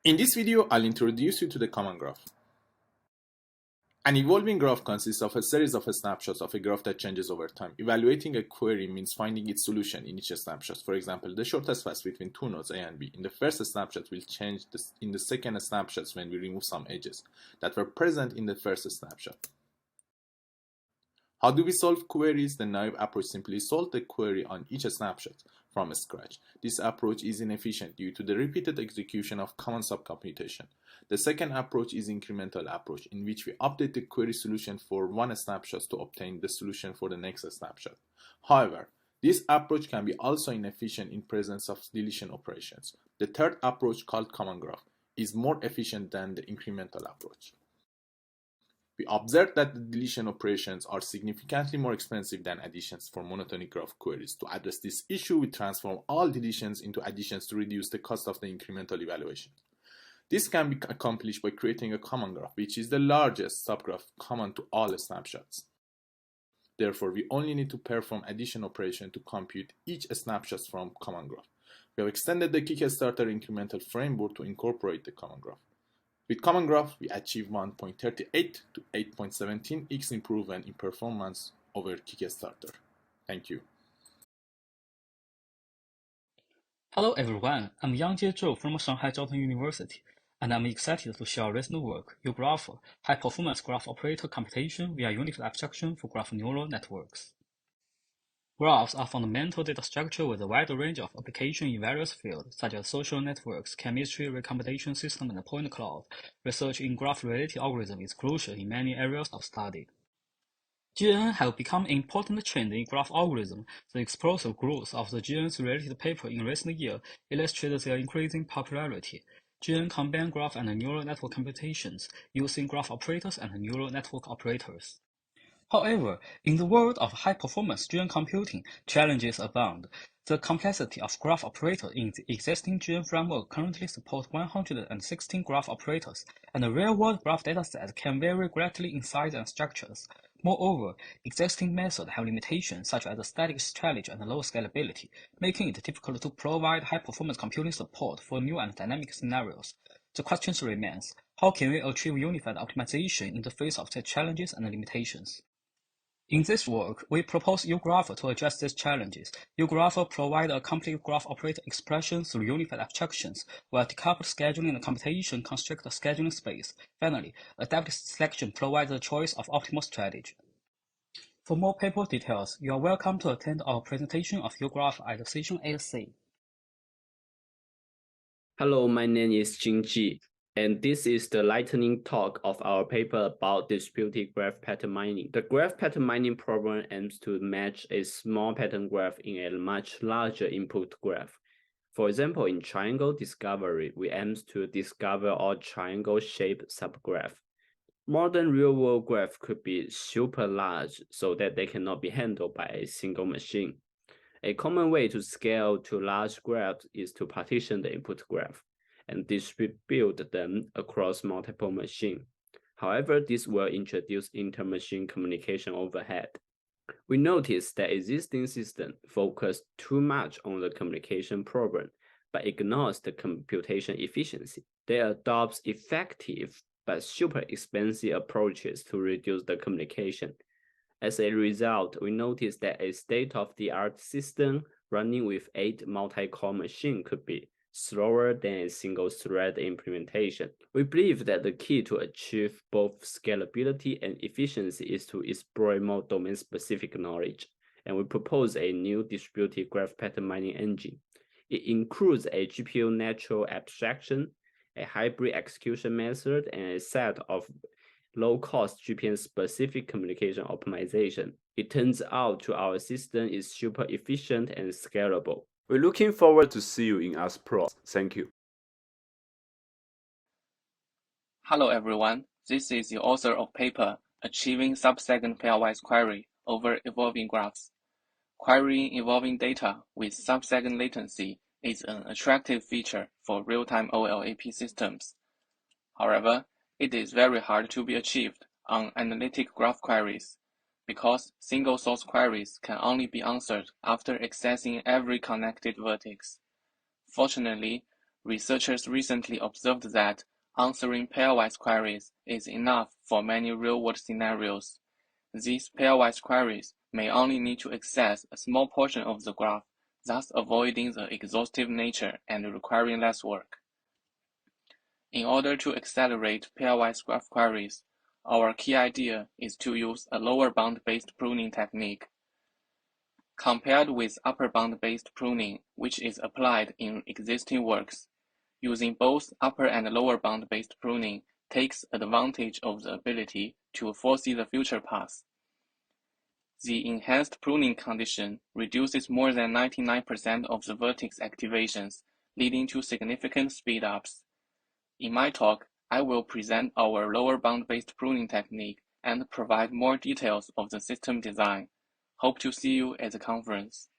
In this video, I'll introduce you to the common graph. An evolving graph consists of a series of snapshots of a graph that changes over time. Evaluating a query means finding its solution in each snapshot. For example, the shortest path between two nodes A and B in the first snapshot will change in the second snapshot when we remove some edges that were present in the first snapshot. How do we solve queries? The naive approach simply solves the query on each snapshot from scratch. This approach is inefficient due to the repeated execution of common subcomputation. The second approach is incremental approach, in which we update the query solution for one snapshot to obtain the solution for the next snapshot. However, this approach can be also inefficient in presence of deletion operations. The third approach, called common graph, is more efficient than the incremental approach. We observed that the deletion operations are significantly more expensive than additions for monotonic graph queries. To address this issue, we transform all deletions into additions to reduce the cost of the incremental evaluation. This can be accomplished by creating a common graph, which is the largest subgraph common to all snapshots. Therefore, we only need to perform addition operation to compute each snapshot from common graph. We have extended the Kickstarter incremental framework to incorporate the common graph. With common graph, we achieve 1.38 to 8.17x improvement in performance over Kickstarter. Thank you. Hello everyone, I'm Yangjie Zhou from Shanghai Jiaotong University, and I'm excited to share recent work, uGraph, high-performance graph operator computation via unified abstraction for graph neural networks. Graphs are fundamental data structure with a wide range of applications in various fields, such as social networks, chemistry, recombination system, and point cloud. Research in graph-related algorithms is crucial in many areas of study. GNN have become an important trend in graph algorithm. The explosive growth of the GNN's related paper in recent years illustrates their increasing popularity. GNN combine graph and neural network computations using graph operators and neural network operators. However, in the world of high-performance GNN computing, challenges abound. The complexity of graph operators in the existing GNN framework currently supports 116 graph operators, and the real-world graph dataset can vary greatly in size and structures. Moreover, existing methods have limitations such as static strategy and low scalability, making it difficult to provide high-performance computing support for new and dynamic scenarios. The question remains, how can we achieve unified optimization in the face of such challenges and limitations? In this work, we propose uGraph to address these challenges. uGraph provides a complete graph operator expression through unified abstractions, while decoupled scheduling and computation construct a scheduling space. Finally, adaptive selection provides the choice of optimal strategy. For more paper details, you are welcome to attend our presentation of uGraph at Session 8C. Hello, my name is Jingji, and this is the lightning talk of our paper about distributed graph pattern mining. The graph pattern mining problem aims to match a small pattern graph in a much larger input graph. For example, in triangle discovery, we aim to discover all triangle-shaped subgraph. Modern real-world graphs could be super large so that they cannot be handled by a single machine. A common way to scale to large graphs is to partition the input graph and distribute them across multiple machines. However, this will introduce inter-machine communication overhead. We notice that existing systems focus too much on the communication problem, but ignores the computation efficiency. They adopt effective but super expensive approaches to reduce the communication. As a result, we notice that a state-of-the-art system running with 8 multi-core machines could be slower than a single-thread implementation. We believe that the key to achieve both scalability and efficiency is to explore more domain-specific knowledge, and we propose a new distributed graph pattern mining engine. It includes a GPU natural abstraction, a hybrid execution method, and a set of low-cost GPU-specific communication optimization. It turns out our system is super efficient and scalable. We're looking forward to see you in ASPLOS. Thank you. Hello everyone, this is the author of paper Achieving Sub-Second Pairwise Query over Evolving Graphs. Querying evolving data with sub-second latency is an attractive feature for real-time OLAP systems. However, it is very hard to be achieved on analytic graph queries, because single-source queries can only be answered after accessing every connected vertex. Fortunately, researchers recently observed that answering pairwise queries is enough for many real-world scenarios. These pairwise queries may only need to access a small portion of the graph, thus avoiding the exhaustive nature and requiring less work. In order to accelerate pairwise graph queries, our key idea is to use a lower bound-based pruning technique. Compared with upper bound-based pruning, which is applied in existing works, using both upper and lower bound-based pruning takes advantage of the ability to foresee the future path. The enhanced pruning condition reduces more than 99% of the vertex activations, leading to significant speedups. In my talk, I will present our lower bound-based pruning technique and provide more details of the system design. Hope to see you at the conference.